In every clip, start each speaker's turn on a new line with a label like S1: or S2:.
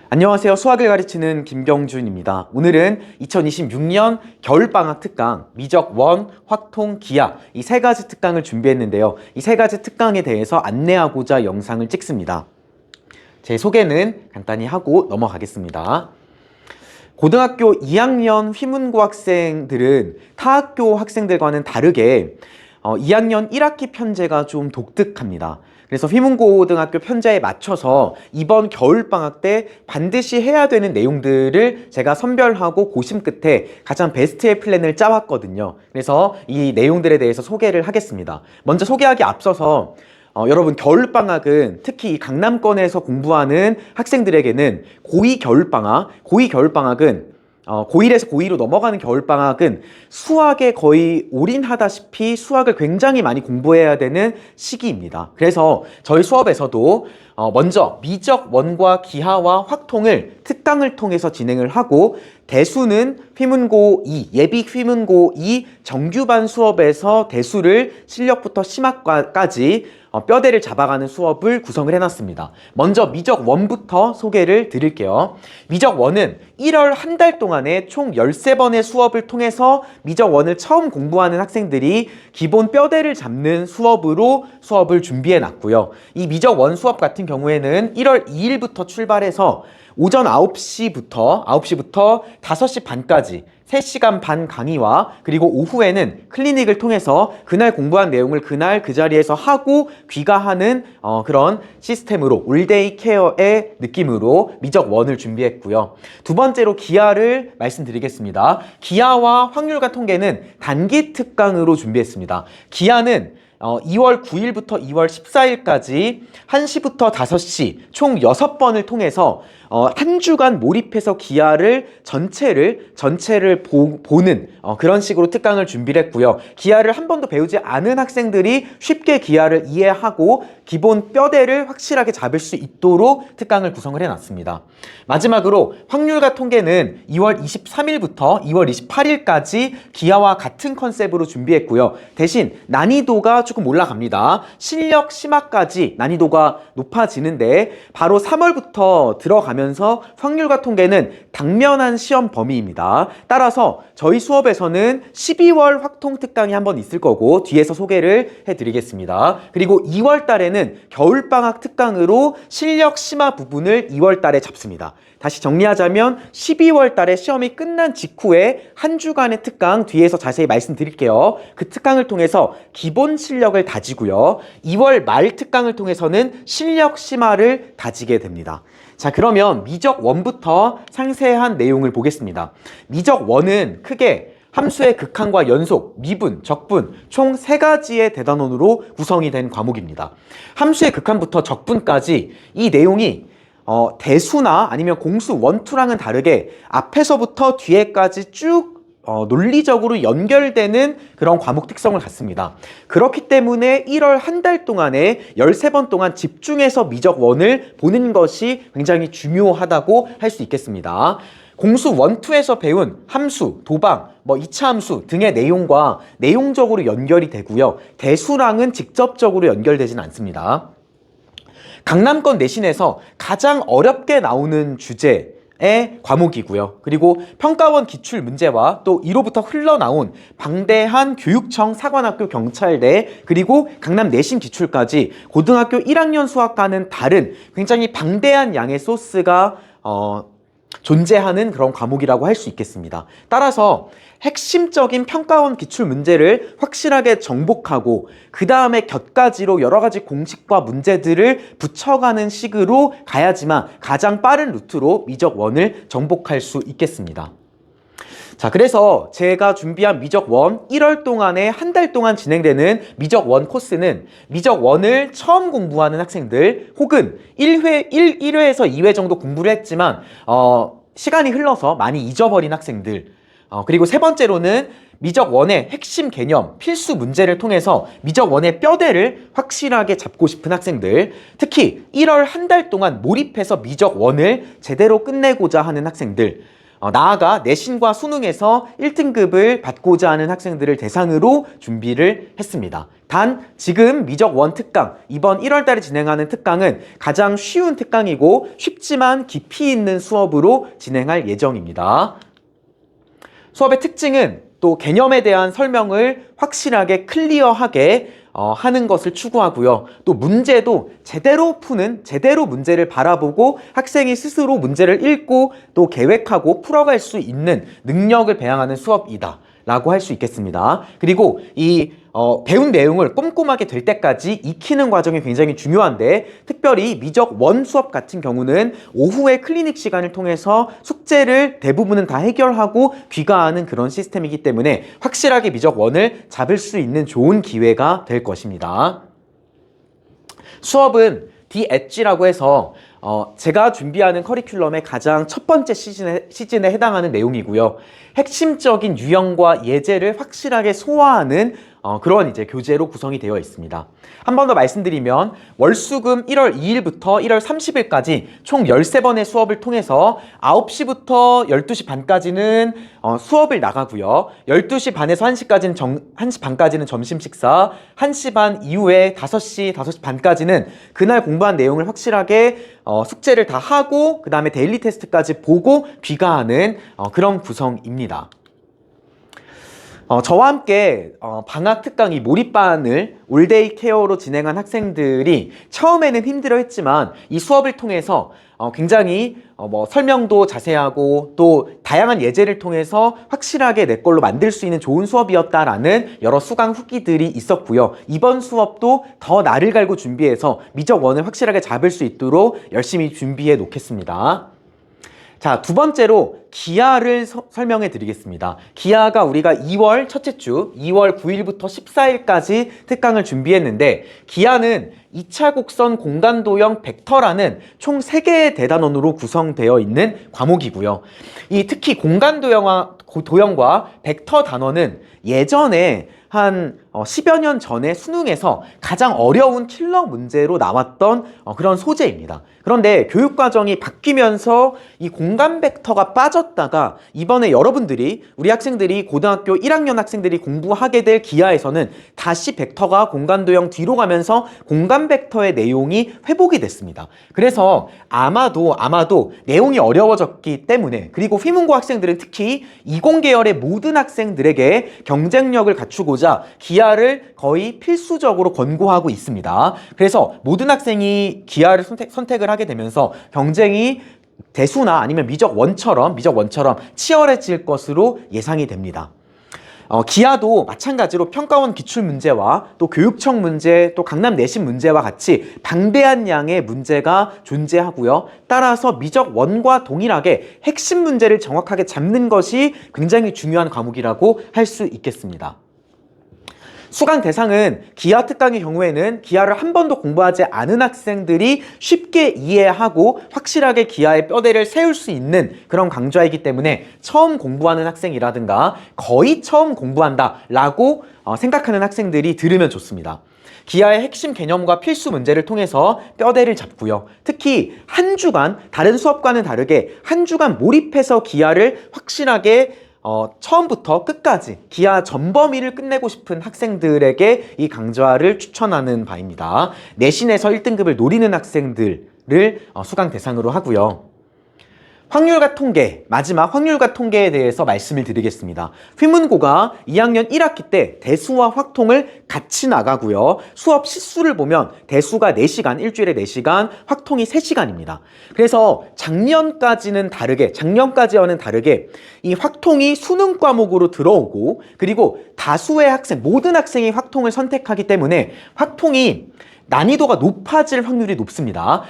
S1: 안녕하세요. 수학을 가르치는 김경준입니다. 오늘은 2026년 겨울방학 특강 미적 원, 확통, 기하 이 세 가지 특강을 준비했는데요. 이 세 가지 특강에 대해서 안내하고자 영상을 찍습니다. 제 소개는 간단히 하고 넘어가겠습니다. 고등학교 2학년 휘문고 학생들은 타 학교 학생들과는 다르게 2학년 1학기 편제가 좀 독특합니다. 그래서 휘문고등학교 편제에 맞춰서 이번 겨울방학 때 반드시 해야 되는 내용들을 제가 선별하고 고심 끝에 가장 베스트의 플랜을 짜왔거든요. 그래서 이 내용들에 대해서 소개를 하겠습니다. 먼저 소개하기 앞서서 여러분 겨울방학은 특히 이 강남권에서 공부하는 학생들에게는 고2 겨울방학은 고1에서 고2로 넘어가는 겨울방학은 수학에 거의 올인하다시피 수학을 굉장히 많이 공부해야 되는 시기입니다. 그래서 저희 수업에서도 먼저 미적 원과 기하와 확통을 특강을 통해서 진행을 하고 대수는 휘문고 2, 예비 휘문고 2 정규반 수업에서 대수를 실력부터 심화까지 뼈대를 잡아가는 수업을 구성을 해놨습니다. 먼저 미적 1부터 소개를 드릴게요. 미적 1은 1월 한 달 동안에 총 13번의 수업을 통해서 미적 1을 처음 공부하는 학생들이 기본 뼈대를 잡는 수업으로 수업을 준비해 놨고요. 이 미적 1 수업 같은 경우에는 1월 2일부터 출발해서 오전 9시부터 5시 반까지 3시간 반 강의와 그리고 오후에는 클리닉을 통해서 그날 공부한 내용을 그날 그 자리에서 하고 귀가하는 그런 시스템으로 올데이 케어의 느낌으로 미적 1을 준비했고요. 두 번째로 기하를 말씀드리겠습니다. 기하와 확률과 통계는 단기 특강으로 준비했습니다. 기하는 2월 9일부터 2월 14일까지 1시부터 5시 총 6번을 통해서 한 주간 몰입해서 기하를 전체를 보는 그런 식으로 특강을 준비를 했고요. 기하를 한 번도 배우지 않은 학생들이 쉽게 기하를 이해하고 기본 뼈대를 확실하게 잡을 수 있도록 특강을 구성을 해놨습니다. 마지막으로 확률과 통계는 2월 23일부터 2월 28일까지 기하와 같은 컨셉으로 준비했고요. 대신 난이도가 조금 올라갑니다. 실력 심화까지 난이도가 높아지는데 바로 3월부터 들어가면서 확률과 통계는 당면한 시험 범위입니다. 따라서 저희 수업에서는 12월 확통 특강이 한번 있을 거고 뒤에서 소개를 해드리겠습니다. 그리고 2월 달에는 겨울방학 특강으로 실력 심화 부분을 2월 달에 잡습니다. 다시 정리하자면 12월 달에 시험이 끝난 직후에 한 주간의 특강 뒤에서 자세히 말씀드릴게요. 그 특강을 통해서 기본 실력을 다지고요. 2월 말 특강을 통해서는 실력 심화를 다지게 됩니다. 자, 그러면 미적 1부터 상세한 내용을 보겠습니다. 미적 1은 크게 함수의 극한과 연속, 미분, 적분 총 3가지의 대단원으로 구성이 된 과목입니다. 함수의 극한부터 적분까지 이 내용이 대수나 아니면 공수 1, 2랑은 다르게 앞에서부터 뒤에까지 쭉 논리적으로 연결되는 그런 과목 특성을 갖습니다. 그렇기 때문에 1월 한 달 동안에 13번 동안 집중해서 미적 1을 보는 것이 굉장히 중요하다고 할 수 있겠습니다. 공수 1, 2에서 배운 함수, 도방, 2차 함수 등의 내용과 내용적으로 연결이 되고요. 대수랑은 직접적으로 연결되진 않습니다. 강남권 내신에서 가장 어렵게 나오는 주제의 과목이고요. 그리고 평가원 기출 문제와 또 이로부터 흘러나온 방대한 교육청, 사관학교, 경찰대 그리고 강남 내신 기출까지 고등학교 1학년 수학과는 다른 굉장히 방대한 양의 소스가 존재하는 그런 과목이라고 할 수 있겠습니다. 따라서 핵심적인 평가원 기출 문제를 확실하게 정복하고 그 다음에 곁가지로 여러 가지 공식과 문제들을 붙여가는 식으로 가야지만 가장 빠른 루트로 미적 1을 정복할 수 있겠습니다. 자, 그래서 제가 준비한 미적 1, 1월 동안에 한 달 동안 진행되는 미적 1 코스는 미적 1을 처음 공부하는 학생들 혹은 1회에서 2회 정도 공부를 했지만 시간이 흘러서 많이 잊어버린 학생들 그리고 세 번째로는 미적 1의 핵심 개념, 필수 문제를 통해서 미적 1의 뼈대를 확실하게 잡고 싶은 학생들 특히 1월 한 달 동안 몰입해서 미적 1을 제대로 끝내고자 하는 학생들 나아가 내신과 수능에서 1등급을 받고자 하는 학생들을 대상으로 준비를 했습니다. 단 지금 미적 원 특강, 이번 1월 달에 진행하는 특강은 가장 쉬운 특강이고 쉽지만 깊이 있는 수업으로 진행할 예정입니다. 수업의 특징은 또 개념에 대한 설명을 확실하게 클리어하게 하는 것을 추구하고요. 또 문제도 제대로 푸는, 제대로 문제를 바라보고 학생이 스스로 문제를 읽고 또 계획하고 풀어갈 수 있는 능력을 배양하는 수업이다 라고 할 수 있겠습니다. 그리고 이 배운 내용을 꼼꼼하게 될 때까지 익히는 과정이 굉장히 중요한데, 특별히 미적 원 수업 같은 경우는 오후에 클리닉 시간을 통해서 숙제를 대부분은 다 해결하고 귀가하는 그런 시스템이기 때문에 확실하게 미적 원을 잡을 수 있는 좋은 기회가 될 것입니다. 수업은 The Edge라고 해서 제가 준비하는 커리큘럼의 가장 첫 번째 시즌에 해당하는 내용이고요. 핵심적인 유형과 예제를 확실하게 소화하는 그런 이제 교재로 구성이 되어 있습니다. 한 번 더 말씀드리면 월수금 1월 2일부터 1월 30일까지 총 13번의 수업을 통해서 9시부터 12시 반까지는 수업을 나가고요. 12시 반에서 1시 반까지는 점심 식사, 1시 반 이후에 5시 반까지는 그날 공부한 내용을 확실하게 숙제를 다 하고 그 다음에 데일리 테스트까지 보고 귀가하는 그런 구성입니다. 저와 함께 방학 특강 이 몰입반을 올데이 케어로 진행한 학생들이 처음에는 힘들어했지만 이 수업을 통해서 굉장히 설명도 자세하고 또 다양한 예제를 통해서 확실하게 내 걸로 만들 수 있는 좋은 수업이었다라는 여러 수강 후기들이 있었고요. 이번 수업도 더 날을 갈고 준비해서 미적 원을 확실하게 잡을 수 있도록 열심히 준비해 놓겠습니다. 자, 두 번째로 기하를 설명해 드리겠습니다. 기하가 우리가 2월 첫째 주 2월 9일부터 14일까지 특강을 준비했는데, 기하는 2차 곡선 공간도형 벡터라는 총 3개의 대단원으로 구성되어 있는 과목이고요. 특히 공간도형과 벡터 단원은 예전에 한 10여 년 전에 수능에서 가장 어려운 킬러 문제로 나왔던 그런 소재입니다. 그런데 교육과정이 바뀌면서 이 공간 벡터가 빠졌다가 이번에 여러분들이, 우리 학생들이 고등학교 1학년 학생들이 공부하게 될 기하에서는 다시 벡터가 공간도형 뒤로 가면서 공간 벡터의 내용이 회복이 됐습니다. 그래서 아마도 내용이 어려워졌기 때문에, 그리고 휘문고 학생들은 특히 이공계열의 모든 학생들에게 경쟁력을 갖추고자 기하를 거의 필수적으로 권고하고 있습니다. 그래서 모든 학생이 기하를 선택을 하게 되면서 경쟁이 대수나 아니면 미적 원처럼 치열해질 것으로 예상이 됩니다. 기하도 마찬가지로 평가원 기출문제와 또 교육청 문제, 또 강남 내신 문제와 같이 방대한 양의 문제가 존재하고요. 따라서 미적 원과 동일하게 핵심 문제를 정확하게 잡는 것이 굉장히 중요한 과목이라고 할 수 있겠습니다. 수강 대상은 기하 특강의 경우에는 기하를 한 번도 공부하지 않은 학생들이 쉽게 이해하고 확실하게 기하의 뼈대를 세울 수 있는 그런 강좌이기 때문에 처음 공부하는 학생이라든가 거의 처음 공부한다 라고 생각하는 학생들이 들으면 좋습니다. 기하의 핵심 개념과 필수 문제를 통해서 뼈대를 잡고요. 특히 한 주간, 다른 수업과는 다르게 한 주간 몰입해서 기하를 확실하게 처음부터 끝까지 기하 전범위를 끝내고 싶은 학생들에게 이 강좌를 추천하는 바입니다. 내신에서 1등급을 노리는 학생들을 수강 대상으로 하고요. 확률과 통계, 마지막 확률과 통계에 대해서 말씀을 드리겠습니다. 휘문고가 2학년 1학기 때 대수와 확통을 같이 나가고요. 수업 시수를 보면 대수가 4시간, 일주일에 4시간, 확통이 3시간입니다. 그래서 작년까지와는 다르게 이 확통이 수능 과목으로 들어오고, 그리고 다수의 학생, 모든 학생이 확통을 선택하기 때문에 확통이 난이도가 높아질 확률이 높습니다.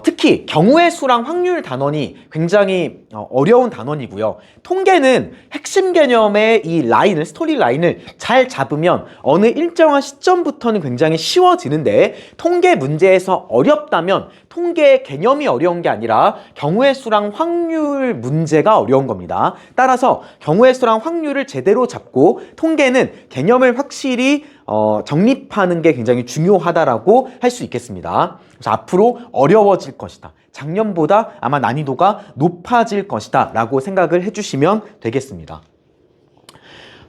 S1: 특히 경우의 수랑 확률 단원이 굉장히 어려운 단원이고요. 통계는 핵심 개념의 이 라인을, 스토리 라인을 잘 잡으면 어느 일정한 시점부터는 굉장히 쉬워지는데, 통계 문제에서 어렵다면 통계의 개념이 어려운 게 아니라 경우의 수랑 확률 문제가 어려운 겁니다. 따라서 경우의 수랑 확률을 제대로 잡고 통계는 개념을 확실히 정립하는 게 굉장히 중요하다라고 할 수 있겠습니다. 그래서 앞으로 어려워질 것이다. 작년보다 아마 난이도가 높아질 것이다 라고 생각을 해주시면 되겠습니다.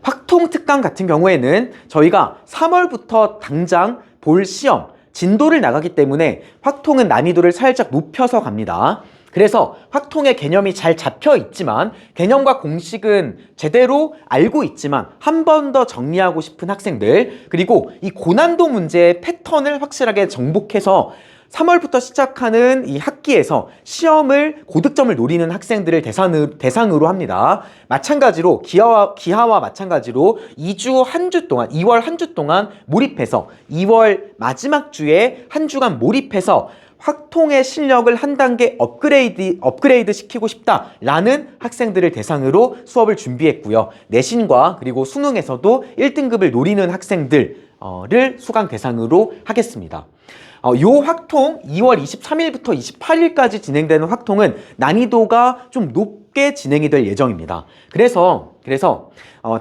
S1: 확통 특강 같은 경우에는 저희가 3월부터 당장 볼 시험, 진도를 나가기 때문에 확통은 난이도를 살짝 높여서 갑니다. 그래서 확통의 개념이 잘 잡혀 있지만 개념과 공식은 제대로 알고 있지만 한 번 더 정리하고 싶은 학생들, 그리고 이 고난도 문제의 패턴을 확실하게 정복해서 3월부터 시작하는 이 학기에서 시험을 고득점을 노리는 학생들을 대상으로 합니다. 마찬가지로 기하와 마찬가지로 2주 한 주 동안 2월 한 주 동안 몰입해서 2월 마지막 주에 한 주간 몰입해서 확통의 실력을 한 단계 업그레이드 시키고 싶다라는 학생들을 대상으로 수업을 준비했고요. 내신과 그리고 수능에서도 1등급을 노리는 학생들을 수강 대상으로 하겠습니다. 요 확통 2월 23일부터 28일까지 진행되는 확통은 난이도가 좀 높게 진행이 될 예정입니다. 그래서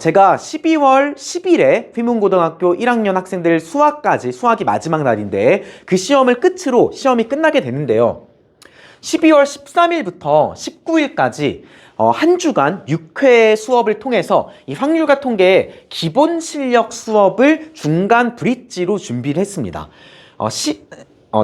S1: 제가 12월 10일에 휘문고등학교 1학년 학생들 수학이 마지막 날인데 그 시험을 끝으로 시험이 끝나게 되는데요. 12월 13일부터 19일까지 한 주간 6회 수업을 통해서 이 확률과 통계의 기본 실력 수업을 중간 브릿지로 준비를 했습니다.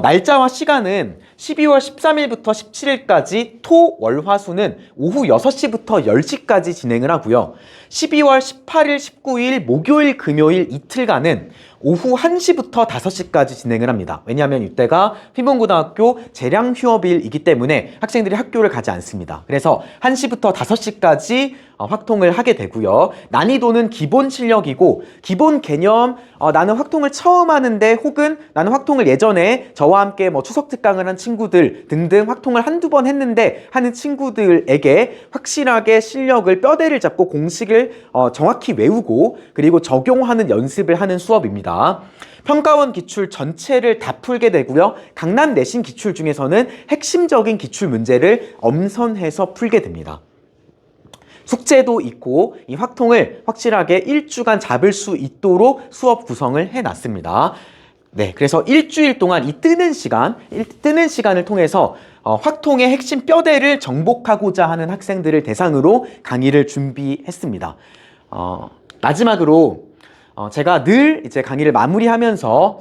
S1: 날짜와 시간은 12월 13일부터 17일까지 토, 월, 화수는 오후 6시부터 10시까지 진행을 하고요. 12월 18일, 19일, 목요일, 금요일 이틀간은 오후 1시부터 5시까지 진행을 합니다. 왜냐하면 이때가 휘문고등학교 재량 휴업일이기 때문에 학생들이 학교를 가지 않습니다. 그래서 1시부터 5시까지 확통을 하게 되고요. 난이도는 기본 실력이고 기본 개념, 나는 확통을 처음 하는데 혹은 나는 확통을 예전에 저와 함께 추석 특강을 한 친구들 등등 확통을 한두 번 했는데 하는 친구들에게 확실하게 실력을 뼈대를 잡고 공식을 정확히 외우고 그리고 적용하는 연습을 하는 수업입니다. 평가원 기출 전체를 다 풀게 되고요. 강남 내신 기출 중에서는 핵심적인 기출 문제를 엄선해서 풀게 됩니다. 숙제도 있고 이 확통을 확실하게 일주간 잡을 수 있도록 수업 구성을 해놨습니다. 네, 그래서 일주일 동안 이 뜨는 시간을 통해서 확통의 핵심 뼈대를 정복하고자 하는 학생들을 대상으로 강의를 준비했습니다. 마지막으로 제가 늘 이제 강의를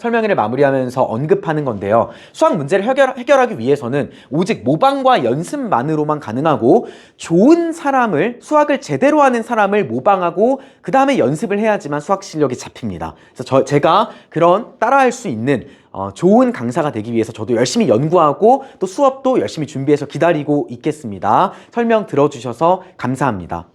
S1: 설명회를 마무리하면서 언급하는 건데요. 수학 문제를 해결하기 위해서는 오직 모방과 연습만으로만 가능하고 좋은 사람을, 수학을 제대로 하는 사람을 모방하고 그 다음에 연습을 해야지만 수학 실력이 잡힙니다. 그래서 제가 그런 따라할 수 있는 좋은 강사가 되기 위해서 저도 열심히 연구하고 또 수업도 열심히 준비해서 기다리고 있겠습니다. 설명 들어주셔서 감사합니다.